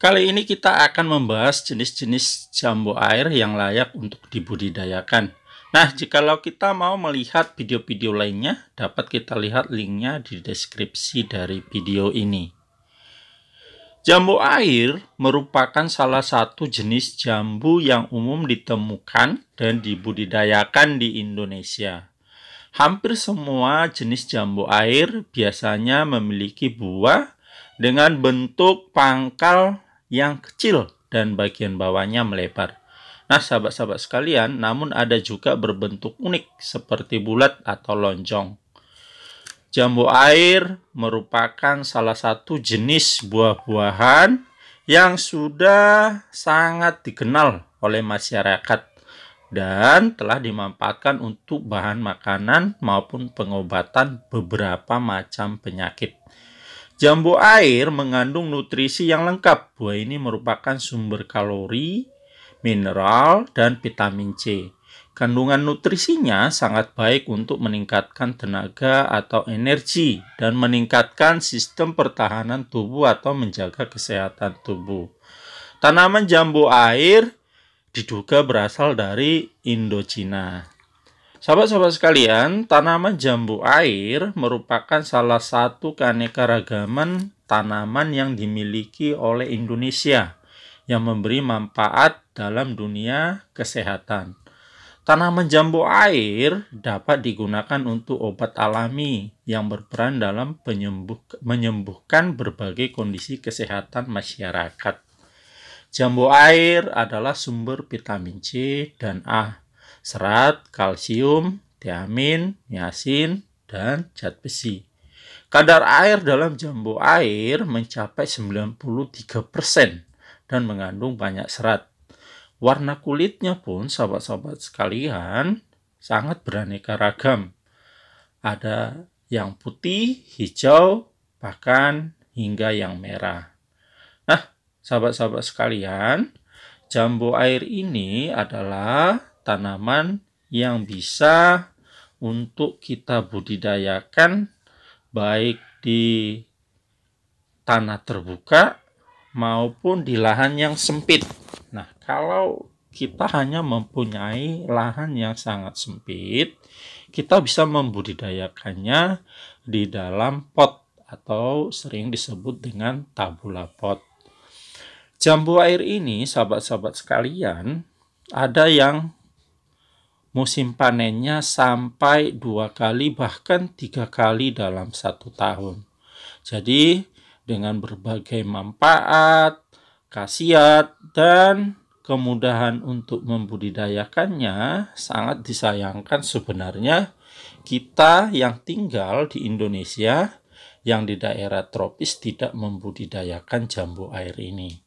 Kali ini kita akan membahas jenis-jenis jambu air yang layak untuk dibudidayakan. Nah, jikalau kita mau melihat video-video lainnya, dapat kita lihat linknya di deskripsi dari video ini. Jambu air merupakan salah satu jenis jambu yang umum ditemukan dan dibudidayakan di Indonesia. Hampir semua jenis jambu air biasanya memiliki buah dengan bentuk pangkal yang kecil dan bagian bawahnya melebar. Nah, sahabat-sahabat sekalian, namun ada juga berbentuk unik seperti bulat atau lonjong. Jambu air merupakan salah satu jenis buah-buahan yang sudah sangat dikenal oleh masyarakat dan telah dimanfaatkan untuk bahan makanan maupun pengobatan beberapa macam penyakit. Jambu air mengandung nutrisi yang lengkap. Buah ini merupakan sumber kalori, mineral, dan vitamin C. Kandungan nutrisinya sangat baik untuk meningkatkan tenaga atau energi dan meningkatkan sistem pertahanan tubuh atau menjaga kesehatan tubuh. Tanaman jambu air diduga berasal dari Indochina. Sahabat-sahabat sekalian, tanaman jambu air merupakan salah satu keanekaragaman tanaman yang dimiliki oleh Indonesia yang memberi manfaat dalam dunia kesehatan. Tanaman jambu air dapat digunakan untuk obat alami yang berperan dalam menyembuhkan berbagai kondisi kesehatan masyarakat. Jambu air adalah sumber vitamin C dan A, serat, kalsium, tiamin, niacin, dan zat besi. Kadar air dalam jambu air mencapai 93% dan mengandung banyak serat. Warna kulitnya pun, sahabat-sahabat sekalian, sangat beraneka ragam. Ada yang putih, hijau, bahkan hingga yang merah. Nah, sahabat-sahabat sekalian, jambu air ini adalah tanaman yang bisa untuk kita budidayakan baik di tanah terbuka maupun di lahan yang sempit. Nah, kalau kita hanya mempunyai lahan yang sangat sempit, kita bisa membudidayakannya di dalam pot atau sering disebut dengan tabula pot. Jambu air ini, sahabat-sahabat sekalian, ada yang musim panennya sampai 2 kali bahkan 3 kali dalam 1 tahun. Jadi dengan berbagai manfaat, khasiat, dan kemudahan untuk membudidayakannya, sangat disayangkan sebenarnya kita yang tinggal di Indonesia yang di daerah tropis tidak membudidayakan jambu air ini.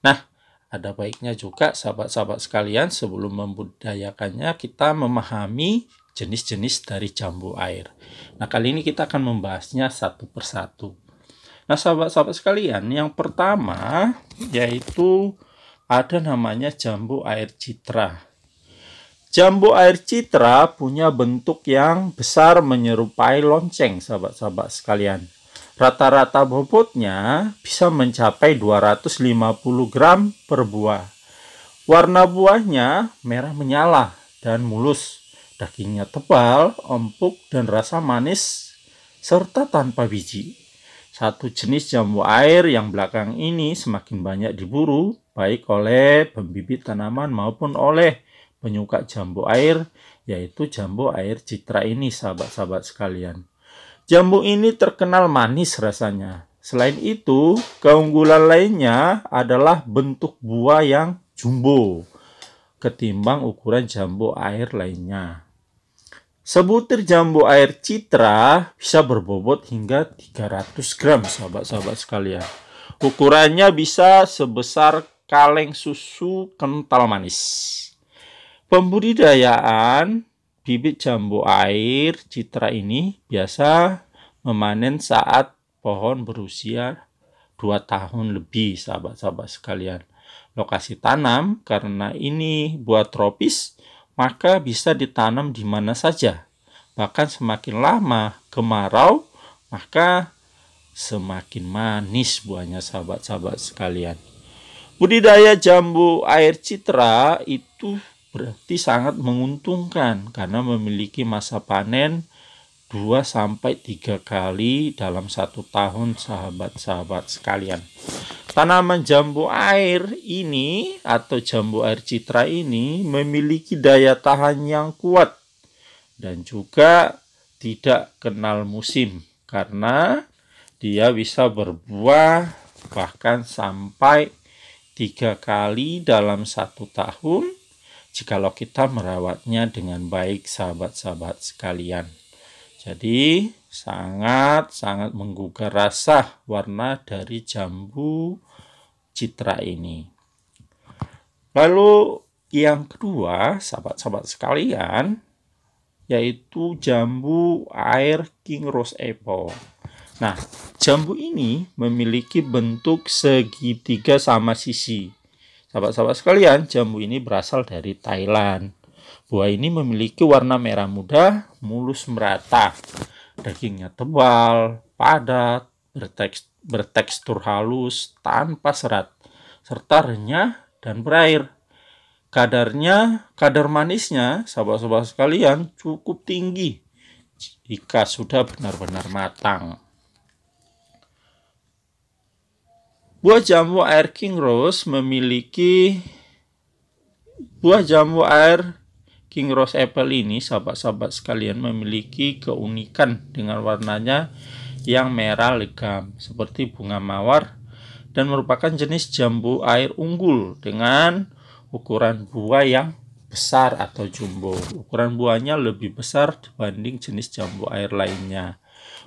Nah, ada baiknya juga sahabat-sahabat sekalian sebelum membudidayakannya kita memahami jenis-jenis dari jambu air. Nah, kali ini kita akan membahasnya satu persatu. Nah, sahabat-sahabat sekalian, yang pertama yaitu ada namanya jambu air citra. Jambu air citra punya bentuk yang besar menyerupai lonceng, sahabat-sahabat sekalian. Rata-rata bobotnya bisa mencapai 250 gram per buah. Warna buahnya merah menyala dan mulus. Dagingnya tebal, empuk, dan rasa manis serta tanpa biji. Satu jenis jambu air yang belakang ini semakin banyak diburu, baik oleh pembibit tanaman maupun oleh penyuka jambu air, yaitu jambu air citra ini, sahabat-sahabat sekalian. Jambu ini terkenal manis rasanya. Selain itu, keunggulan lainnya adalah bentuk buah yang jumbo ketimbang ukuran jambu air lainnya. Sebutir jambu air citra bisa berbobot hingga 300 gram, sahabat-sahabat sekalian. Ukurannya bisa sebesar kaleng susu kental manis. Pembudidayaan bibit jambu air citra ini biasa memanen saat pohon berusia 2 tahun lebih, sahabat-sahabat sekalian. Lokasi tanam, karena ini buah tropis, maka bisa ditanam di mana saja. Bahkan semakin lama kemarau, maka semakin manis buahnya, sahabat-sahabat sekalian. Budidaya jambu air citra itu berarti sangat menguntungkan karena memiliki masa panen 2-3 kali dalam 1 tahun, sahabat-sahabat sekalian. Tanaman jambu air ini atau jambu air citra ini memiliki daya tahan yang kuat dan juga tidak kenal musim karena dia bisa berbuah bahkan sampai 3 kali dalam 1 tahun jikalau kita merawatnya dengan baik, sahabat-sahabat sekalian. Jadi sangat menggugah rasa warna dari jambu citra ini. Lalu yang kedua, sahabat-sahabat sekalian, yaitu jambu air King Rose Apple. Nah, jambu ini memiliki bentuk segitiga sama sisi. Sahabat-sahabat sekalian, jambu ini berasal dari Thailand. Buah ini memiliki warna merah muda, mulus merata. Dagingnya tebal, padat, bertekstur halus, tanpa serat, serta renyah dan berair. Kadar manisnya, sahabat-sahabat sekalian, cukup tinggi jika sudah benar-benar matang. Buah jambu air King Rose Apple ini, sahabat-sahabat sekalian, memiliki keunikan dengan warnanya yang merah legam seperti bunga mawar dan merupakan jenis jambu air unggul dengan ukuran buah yang besar atau jumbo. Ukuran buahnya lebih besar dibanding jenis jambu air lainnya.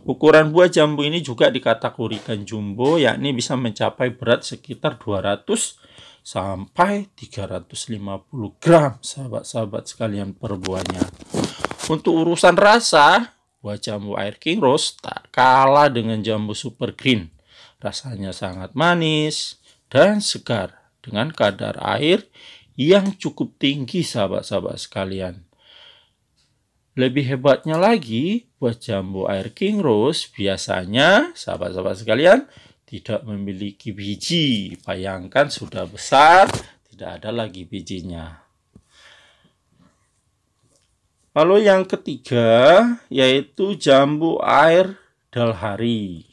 Ukuran buah jambu ini juga dikategorikan jumbo, yakni bisa mencapai berat sekitar 200 sampai 350 gram, sahabat-sahabat sekalian, per buahnya. Untuk urusan rasa, buah jambu air King Rose tak kalah dengan jambu super green. Rasanya sangat manis dan segar dengan kadar air yang cukup tinggi, sahabat-sahabat sekalian. Lebih hebatnya lagi, buah jambu air King Rose biasanya, sahabat-sahabat sekalian, tidak memiliki biji. Bayangkan sudah besar, tidak ada lagi bijinya. Lalu yang ketiga, yaitu jambu air Dalhari.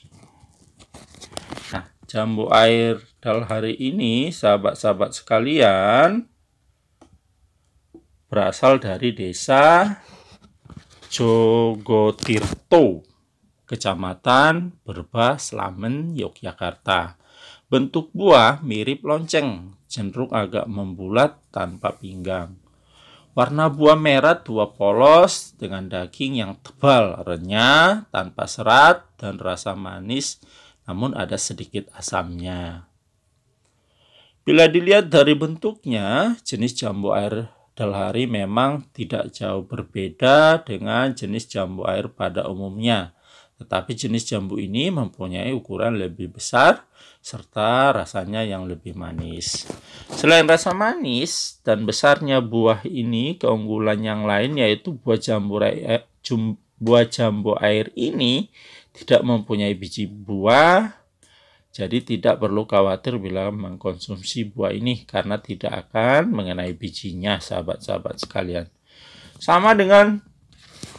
Nah, jambu air Dalhari ini, sahabat-sahabat sekalian, berasal dari desa Jogotirto, Kecamatan Berbah, Slamen, Yogyakarta. Bentuk buah mirip lonceng, cenderung agak membulat tanpa pinggang. Warna buah merah tua polos dengan daging yang tebal, renyah, tanpa serat, dan rasa manis, namun ada sedikit asamnya. Bila dilihat dari bentuknya, jenis jambu air Dalhari memang tidak jauh berbeda dengan jenis jambu air pada umumnya. Tetapi jenis jambu ini mempunyai ukuran lebih besar serta rasanya yang lebih manis. Selain rasa manis dan besarnya buah ini, keunggulan yang lain yaitu buah jambu air ini tidak mempunyai biji buah. Jadi tidak perlu khawatir bila mengkonsumsi buah ini karena tidak akan mengenai bijinya, sahabat-sahabat sekalian. Sama dengan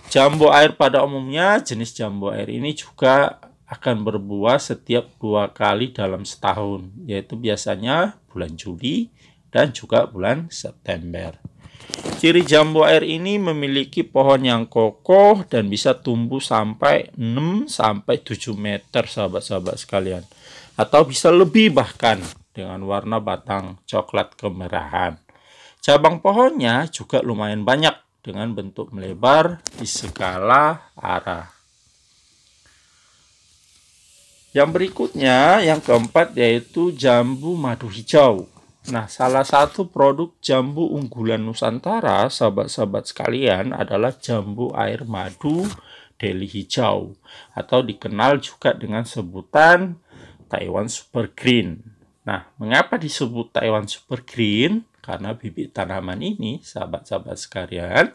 jambu air pada umumnya, jenis jambu air ini juga akan berbuah setiap 2 kali dalam setahun, yaitu biasanya bulan Juli dan juga bulan September. Ciri jambu air ini memiliki pohon yang kokoh dan bisa tumbuh sampai 6-7 meter, sahabat-sahabat sekalian. Atau bisa lebih bahkan dengan warna batang coklat kemerahan. Cabang pohonnya juga lumayan banyak dengan bentuk melebar di segala arah. Yang berikutnya, yang keempat, yaitu jambu madu hijau. Nah, salah satu produk jambu unggulan Nusantara, sahabat-sahabat sekalian, adalah jambu air madu Deli hijau atau dikenal juga dengan sebutan Taiwan Super Green. Nah, mengapa disebut Taiwan Super Green? Karena bibit tanaman ini, sahabat-sahabat sekalian,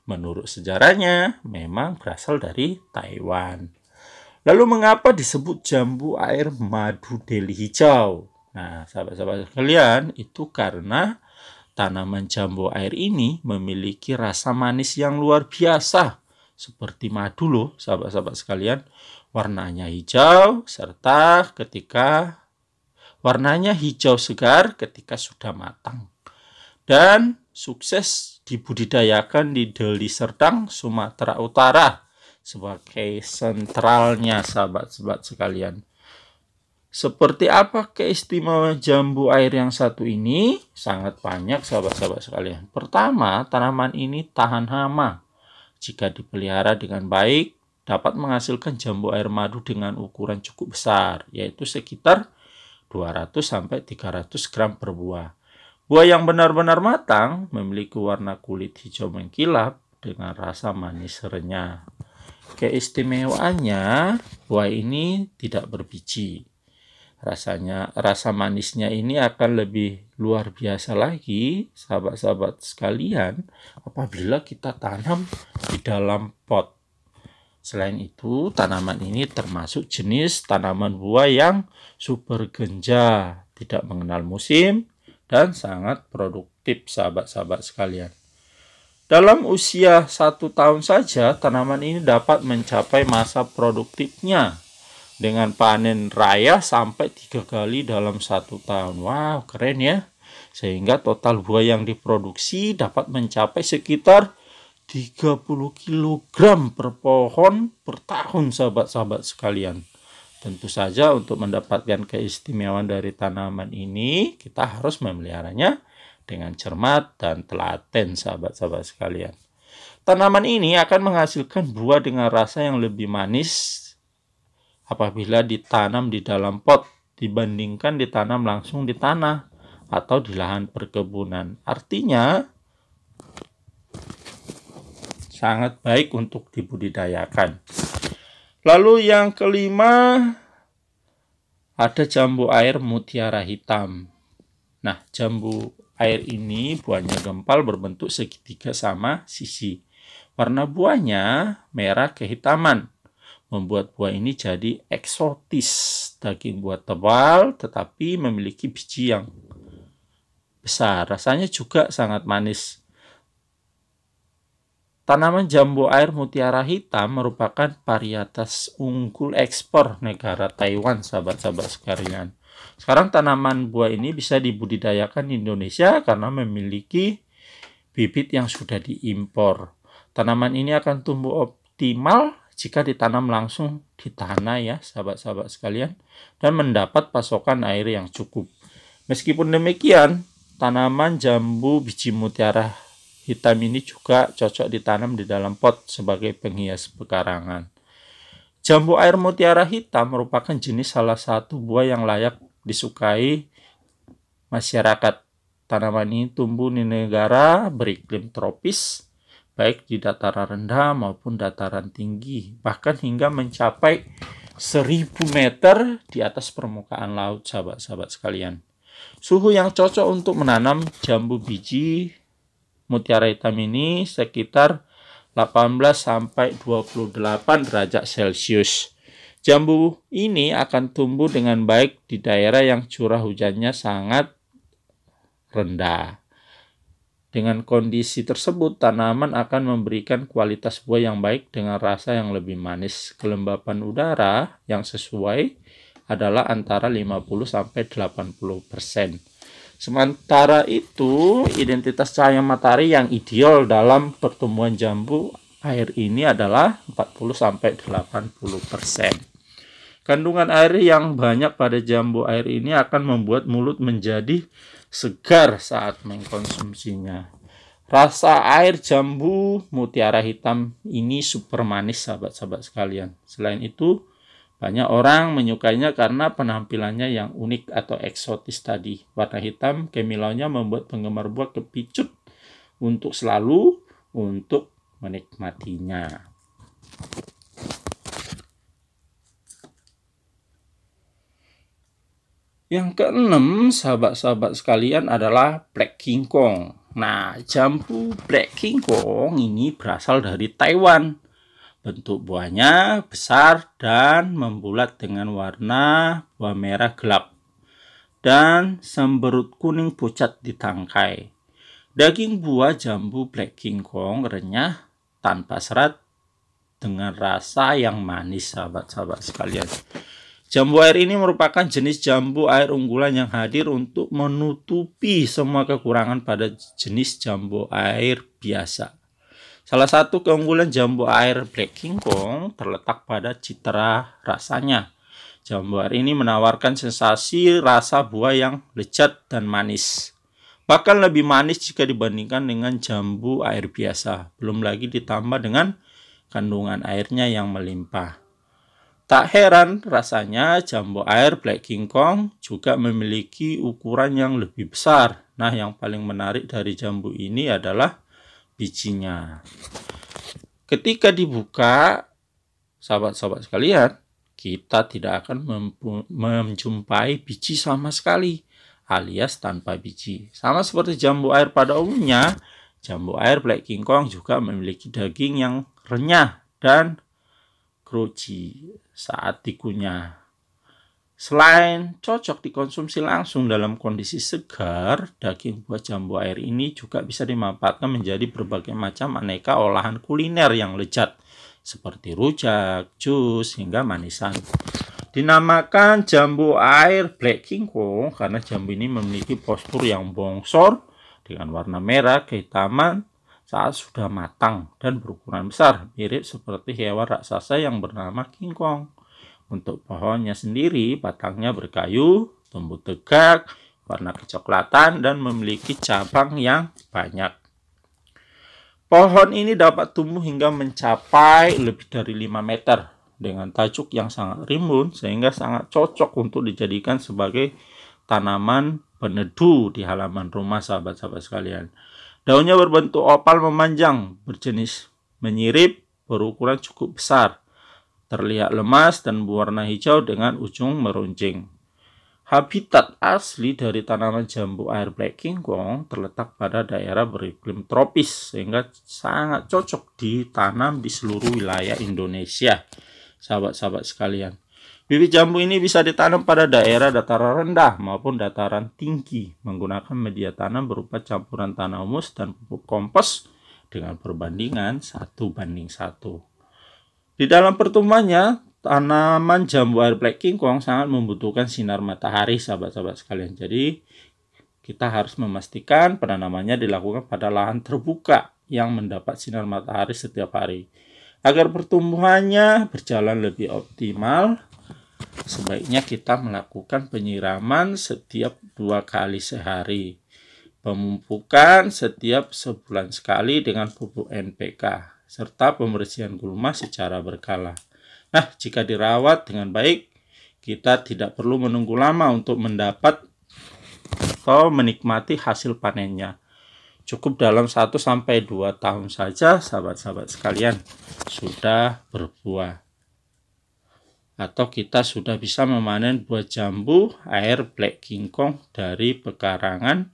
menurut sejarahnya memang berasal dari Taiwan. Lalu mengapa disebut jambu air madu Deli hijau? Nah, sahabat-sahabat sekalian, itu karena tanaman jambu air ini memiliki rasa manis yang luar biasa. Seperti madu loh, sahabat-sahabat sekalian. Warnanya hijau, serta warnanya hijau segar ketika sudah matang. Dan sukses dibudidayakan di Deli Serdang, Sumatera Utara sebagai sentralnya, sahabat-sahabat sekalian. Seperti apa keistimewaan jambu air yang satu ini? Sangat banyak, sahabat-sahabat sekalian. Pertama, tanaman ini tahan hama. Jika dipelihara dengan baik, dapat menghasilkan jambu air madu dengan ukuran cukup besar, yaitu sekitar 200-300 gram per buah. Buah yang benar-benar matang memiliki warna kulit hijau mengkilap dengan rasa manis renyah. Keistimewaannya, buah ini tidak berbiji. Rasa manisnya ini akan lebih luar biasa lagi, sahabat-sahabat sekalian, apabila kita tanam di dalam pot. Selain itu, tanaman ini termasuk jenis tanaman buah yang super genja, tidak mengenal musim, dan sangat produktif, sahabat-sahabat sekalian. Dalam usia 1 tahun saja, tanaman ini dapat mencapai masa produktifnya dengan panen raya sampai 3 kali dalam 1 tahun. Wow, keren ya. Sehingga total buah yang diproduksi dapat mencapai sekitar 30 kg per pohon per tahun, sahabat-sahabat sekalian. Tentu saja untuk mendapatkan keistimewaan dari tanaman ini, kita harus memeliharanya dengan cermat dan telaten, sahabat-sahabat sekalian. Tanaman ini akan menghasilkan buah dengan rasa yang lebih manis apabila ditanam di dalam pot dibandingkan ditanam langsung di tanah atau di lahan perkebunan. Artinya sangat baik untuk dibudidayakan. Lalu yang kelima, ada jambu air mutiara hitam. Nah, jambu air ini buahnya gempal berbentuk segitiga sama sisi. Warna buahnya merah kehitaman, membuat buah ini jadi eksotis. Daging buah tebal tetapi memiliki biji yang besar. Rasanya juga sangat manis. Tanaman jambu air mutiara hitam merupakan varietas unggul ekspor negara Taiwan, sahabat-sahabat sekalian. Sekarang tanaman buah ini bisa dibudidayakan di Indonesia karena memiliki bibit yang sudah diimpor. Tanaman ini akan tumbuh optimal jika ditanam langsung di tanah ya, sahabat-sahabat sekalian, dan mendapat pasokan air yang cukup. Meskipun demikian, tanaman jambu biji mutiara hitam ini juga cocok ditanam di dalam pot sebagai penghias pekarangan. Jambu air mutiara hitam merupakan jenis salah satu buah yang layak disukai masyarakat. Tanaman ini tumbuh di negara beriklim tropis, baik di dataran rendah maupun dataran tinggi, bahkan hingga mencapai 1000 meter di atas permukaan laut, sahabat-sahabat sekalian. Suhu yang cocok untuk menanam jambu biji mutiara hitam ini sekitar 18-28 derajat Celcius. Jambu ini akan tumbuh dengan baik di daerah yang curah hujannya sangat rendah. Dengan kondisi tersebut, tanaman akan memberikan kualitas buah yang baik dengan rasa yang lebih manis. Kelembapan udara yang sesuai adalah antara 50-80%. Sementara itu, identitas cahaya matahari yang ideal dalam pertumbuhan jambu air ini adalah 40-80%. Kandungan air yang banyak pada jambu air ini akan membuat mulut menjadi segar saat mengkonsumsinya. Rasa air jambu mutiara hitam ini super manis, sahabat-sahabat sekalian. Selain itu, banyak orang menyukainya karena penampilannya yang unik atau eksotis tadi. Warna hitam kemilaunya membuat penggemar buah kepicut untuk selalu menikmatinya. Yang keenam, sahabat-sahabat sekalian, adalah Black King Kong. Nah, jambu Black King Kong ini berasal dari Taiwan. Bentuk buahnya besar dan membulat dengan warna buah merah gelap. dan semberut kuning pucat di tangkai. Daging buah jambu Black King Kong renyah, tanpa serat, dengan rasa yang manis, sahabat-sahabat sekalian. Jambu air ini merupakan jenis jambu air unggulan yang hadir untuk menutupi semua kekurangan pada jenis jambu air biasa. Salah satu keunggulan jambu air Black King Kong terletak pada citra rasanya. Jambu air ini menawarkan sensasi rasa buah yang lezat dan manis. Bahkan lebih manis jika dibandingkan dengan jambu air biasa. Belum lagi ditambah dengan kandungan airnya yang melimpah. Tak heran rasanya jambu air Black King Kong juga memiliki ukuran yang lebih besar. Nah, yang paling menarik dari jambu ini adalah bijinya. Ketika dibuka, sahabat-sahabat sekalian, kita tidak akan menjumpai biji sama sekali, alias tanpa biji. Sama seperti jambu air pada umumnya, jambu air Black King Kong juga memiliki daging yang renyah dan crunchy saat dikunyah. Selain cocok dikonsumsi langsung dalam kondisi segar, daging buah jambu air ini juga bisa dimanfaatkan menjadi berbagai macam aneka olahan kuliner yang lezat, seperti rujak, jus, hingga manisan. Dinamakan jambu air Black King Kong karena jambu ini memiliki postur yang bongsor dengan warna merah kehitaman saat sudah matang dan berukuran besar, mirip seperti hewan raksasa yang bernama King Kong. Untuk pohonnya sendiri, batangnya berkayu, tumbuh tegak, warna kecoklatan, dan memiliki cabang yang banyak. Pohon ini dapat tumbuh hingga mencapai lebih dari 5 meter dengan tajuk yang sangat rimbun, sehingga sangat cocok untuk dijadikan sebagai tanaman peneduh di halaman rumah, sahabat-sahabat sekalian. Daunnya berbentuk opal memanjang, berjenis menyirip, berukuran cukup besar, terlihat lemas dan berwarna hijau dengan ujung meruncing. Habitat asli dari tanaman jambu air Black King Kong terletak pada daerah beriklim tropis, sehingga sangat cocok ditanam di seluruh wilayah Indonesia, sahabat-sahabat sekalian. Bibit jambu ini bisa ditanam pada daerah dataran rendah maupun dataran tinggi menggunakan media tanam berupa campuran tanah humus dan pupuk kompos dengan perbandingan 1:1. Di dalam pertumbuhannya, tanaman jambu air Black King Kong sangat membutuhkan sinar matahari, sahabat-sahabat sekalian. Jadi, kita harus memastikan penanamannya dilakukan pada lahan terbuka yang mendapat sinar matahari setiap hari. Agar pertumbuhannya berjalan lebih optimal, sebaiknya kita melakukan penyiraman setiap 2 kali sehari. Pemupukan setiap sebulan sekali dengan pupuk NPK, serta pembersihan gulma secara berkala. Nah, jika dirawat dengan baik, kita tidak perlu menunggu lama untuk mendapat atau menikmati hasil panennya. Cukup dalam 1-2 tahun saja, sahabat-sahabat sekalian, sudah berbuah. Atau kita sudah bisa memanen buah jambu air Black King Kong dari pekarangan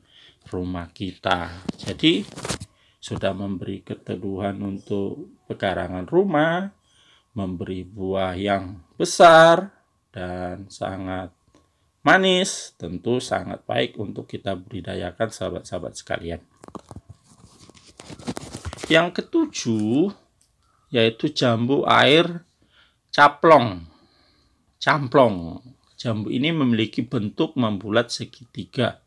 rumah kita. Jadi, sudah memberi keteduhan untuk pekarangan rumah, memberi buah yang besar dan sangat manis, tentu sangat baik untuk kita budidayakan, sahabat-sahabat sekalian. Yang ketujuh, yaitu jambu air camplong. Jambu ini memiliki bentuk membulat segitiga.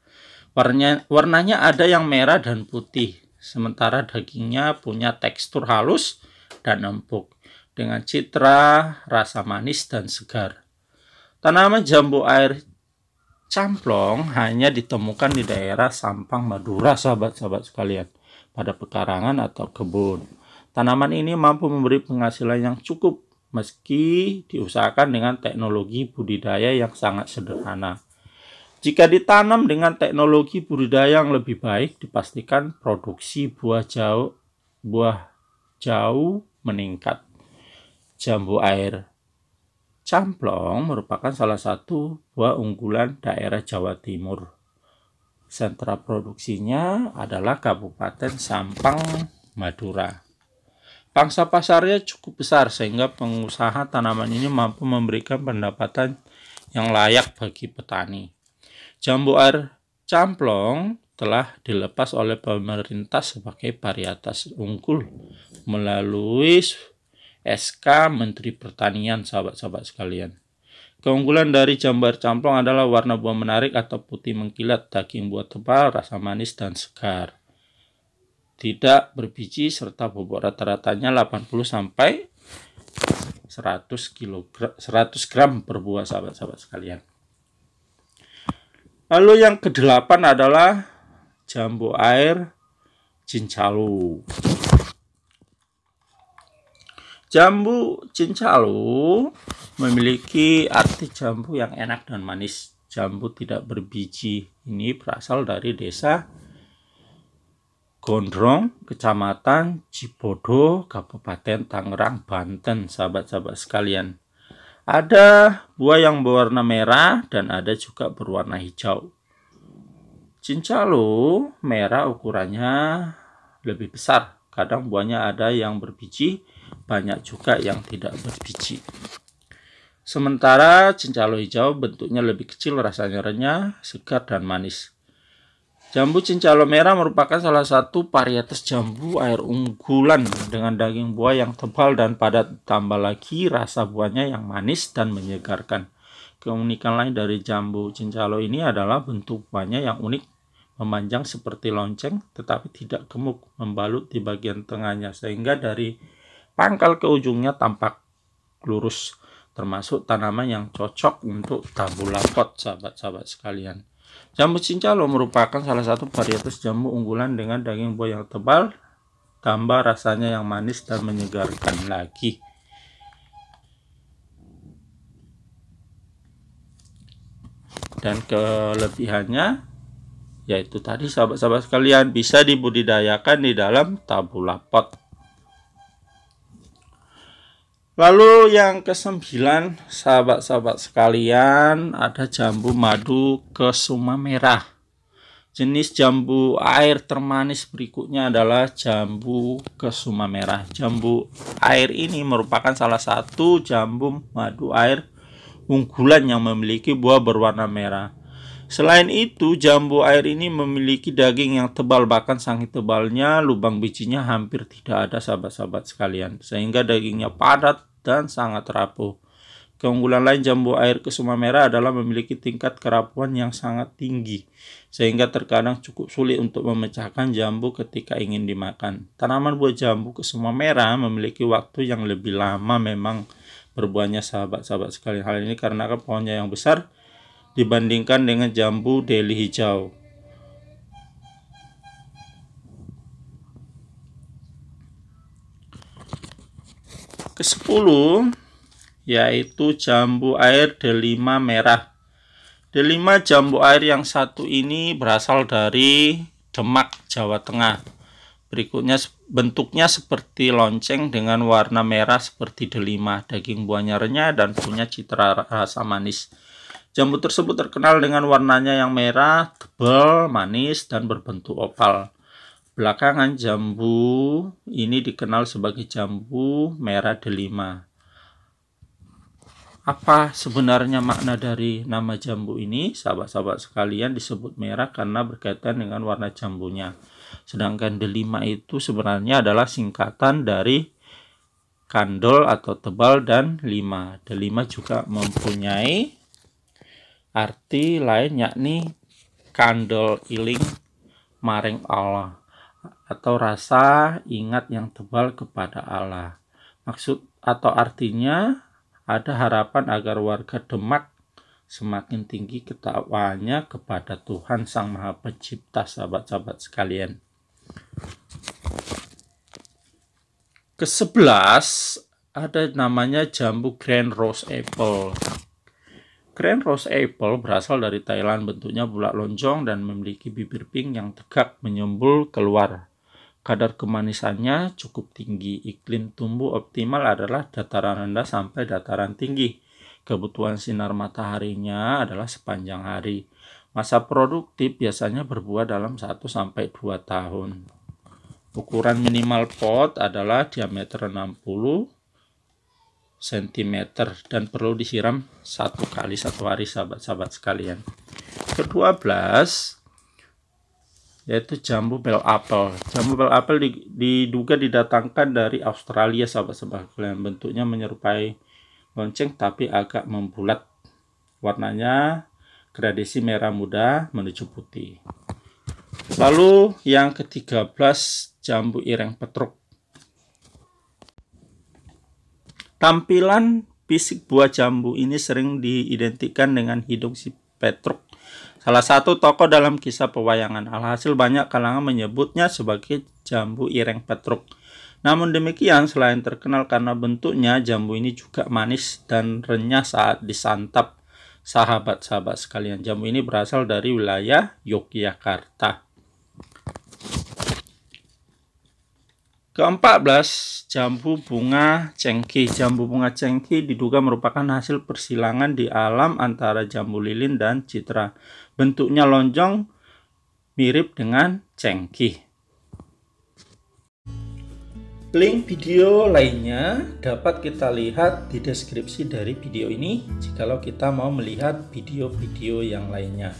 Warnanya ada yang merah dan putih, sementara dagingnya punya tekstur halus dan empuk, dengan citra rasa manis dan segar. Tanaman jambu air camplong hanya ditemukan di daerah Sampang, Madura, sahabat-sahabat sekalian, pada pekarangan atau kebun. Tanaman ini mampu memberi penghasilan yang cukup, meski diusahakan dengan teknologi budidaya yang sangat sederhana. Jika ditanam dengan teknologi budidaya yang lebih baik, dipastikan produksi buah jauh meningkat. Jambu air camplong merupakan salah satu buah unggulan daerah Jawa Timur. Sentra produksinya adalah Kabupaten Sampang, Madura. Pangsa pasarnya cukup besar sehingga pengusaha tanaman ini mampu memberikan pendapatan yang layak bagi petani. Jambu air camplong telah dilepas oleh pemerintah sebagai varietas unggul melalui SK Menteri Pertanian, sahabat-sahabat sekalian. Keunggulan dari jambu air camplong adalah warna buah menarik atau putih mengkilat, daging buah tebal, rasa manis dan segar. Tidak berbiji serta bobot rata-ratanya 80 sampai 100 gram per buah, sahabat-sahabat sekalian. Lalu yang ke-8 adalah jambu air cincalu. Jambu cincalu memiliki arti jambu yang enak dan manis. Jambu tidak berbiji ini berasal dari desa Gondrong, Kecamatan Cibodo, Kabupaten Tangerang, Banten, sahabat-sahabat sekalian. Ada buah yang berwarna merah dan ada juga berwarna hijau. Cincalu merah ukurannya lebih besar. Kadang buahnya ada yang berbiji, banyak juga yang tidak berbiji. Sementara cincalu hijau bentuknya lebih kecil, rasanya renyah, segar dan manis. Jambu cincalu merah merupakan salah satu varietas jambu air unggulan dengan daging buah yang tebal dan padat, tambah lagi rasa buahnya yang manis dan menyegarkan. Keunikan lain dari jambu cincalu ini adalah bentuk buahnya yang unik, memanjang seperti lonceng tetapi tidak gemuk, membalut di bagian tengahnya sehingga dari pangkal ke ujungnya tampak lurus, termasuk tanaman yang cocok untuk tabula pot, sahabat-sahabat sekalian. Jambu cincalu merupakan salah satu varietas jambu unggulan dengan daging buah yang tebal, tambah rasanya yang manis dan menyegarkan lagi. Dan kelebihannya yaitu tadi, sahabat-sahabat sekalian, bisa dibudidayakan di dalam tabula pot. Lalu yang ke-9, sahabat-sahabat sekalian, ada jambu madu kesuma merah. Jenis jambu air termanis berikutnya adalah jambu kesuma merah. Jambu air ini merupakan salah satu jambu madu air unggulan yang memiliki buah berwarna merah. Selain itu, jambu air ini memiliki daging yang tebal, bahkan saking tebalnya lubang bijinya hampir tidak ada, sahabat-sahabat sekalian, sehingga dagingnya padat dan sangat rapuh. Keunggulan lain jambu air kesuma merah adalah memiliki tingkat kerapuhan yang sangat tinggi, sehingga terkadang cukup sulit untuk memecahkan jambu ketika ingin dimakan. Tanaman buah jambu kesuma merah memiliki waktu yang lebih lama memang berbuahnya, sahabat-sahabat sekalian. Hal ini karena pohonnya yang besar dibandingkan dengan jambu deli hijau. Ke-10 yaitu jambu air delima merah. Delima jambu air yang satu ini berasal dari Demak, Jawa Tengah. Berikutnya bentuknya seperti lonceng dengan warna merah seperti delima. Daging buahnya renyah dan punya citra rasa manis. Jambu tersebut terkenal dengan warnanya yang merah, tebal, manis, dan berbentuk opal. Belakangan jambu ini dikenal sebagai jambu merah delima. Apa sebenarnya makna dari nama jambu ini? Sahabat-sahabat sekalian, disebut merah karena berkaitan dengan warna jambunya. Sedangkan delima itu sebenarnya adalah singkatan dari kandol atau tebal dan lima. Delima juga mempunyai arti lain, yakni kandol iling maring Allah, atau rasa ingat yang tebal kepada Allah. Maksud atau artinya ada harapan agar warga Demak semakin tinggi ketakwaannya kepada Tuhan Sang Maha Pencipta, sahabat-sahabat sekalian. Ke-11 ada namanya jambu Grand Rose Apple. Grand Rose Apple berasal dari Thailand, bentuknya bulat lonjong dan memiliki bibir pink yang tegak menyembul keluar. Kadar kemanisannya cukup tinggi. Iklim tumbuh optimal adalah dataran rendah sampai dataran tinggi. Kebutuhan sinar mataharinya adalah sepanjang hari. Masa produktif biasanya berbuah dalam 1-2 tahun. Ukuran minimal pot adalah diameter 60 cm dan perlu disiram 1 kali 1 hari, sahabat-sahabat sekalian. ke-12 yaitu jambu bell apple. Jambu bell apple diduga didatangkan dari Australia, sahabat-sahabat kalian. Bentuknya menyerupai lonceng tapi agak membulat. Warnanya gradasi merah muda menuju putih. Lalu yang ke-13 jambu ireng petruk. Tampilan fisik buah jambu ini sering diidentikan dengan hidung si petruk, salah satu tokoh dalam kisah pewayangan. Alhasil banyak kalangan menyebutnya sebagai jambu ireng petruk. Namun demikian, selain terkenal karena bentuknya, jambu ini juga manis dan renyah saat disantap. Sahabat-sahabat sekalian, jambu ini berasal dari wilayah Yogyakarta. Ke-14 jambu bunga cengkih. Jambu bunga cengkih diduga merupakan hasil persilangan di alam antara jambu lilin dan citra. Bentuknya lonjong, mirip dengan cengkih. Link video lainnya dapat kita lihat di deskripsi dari video ini jikalau kita mau melihat video-video yang lainnya.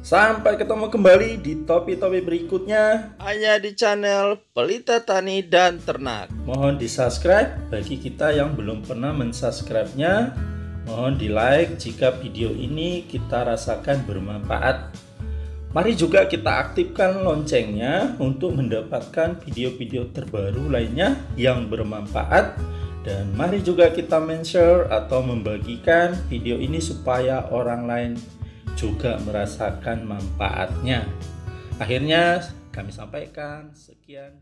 Sampai ketemu kembali di topik-topik berikutnya hanya di channel Pelita Tani dan Ternak. Mohon di subscribe bagi kita yang belum pernah mensubscribe-nya. Mohon di like jika video ini kita rasakan bermanfaat. Mari juga kita aktifkan loncengnya untuk mendapatkan video-video terbaru lainnya yang bermanfaat. Dan mari juga kita men-share atau membagikan video ini supaya orang lain juga merasakan manfaatnya. Akhirnya kami sampaikan sekian.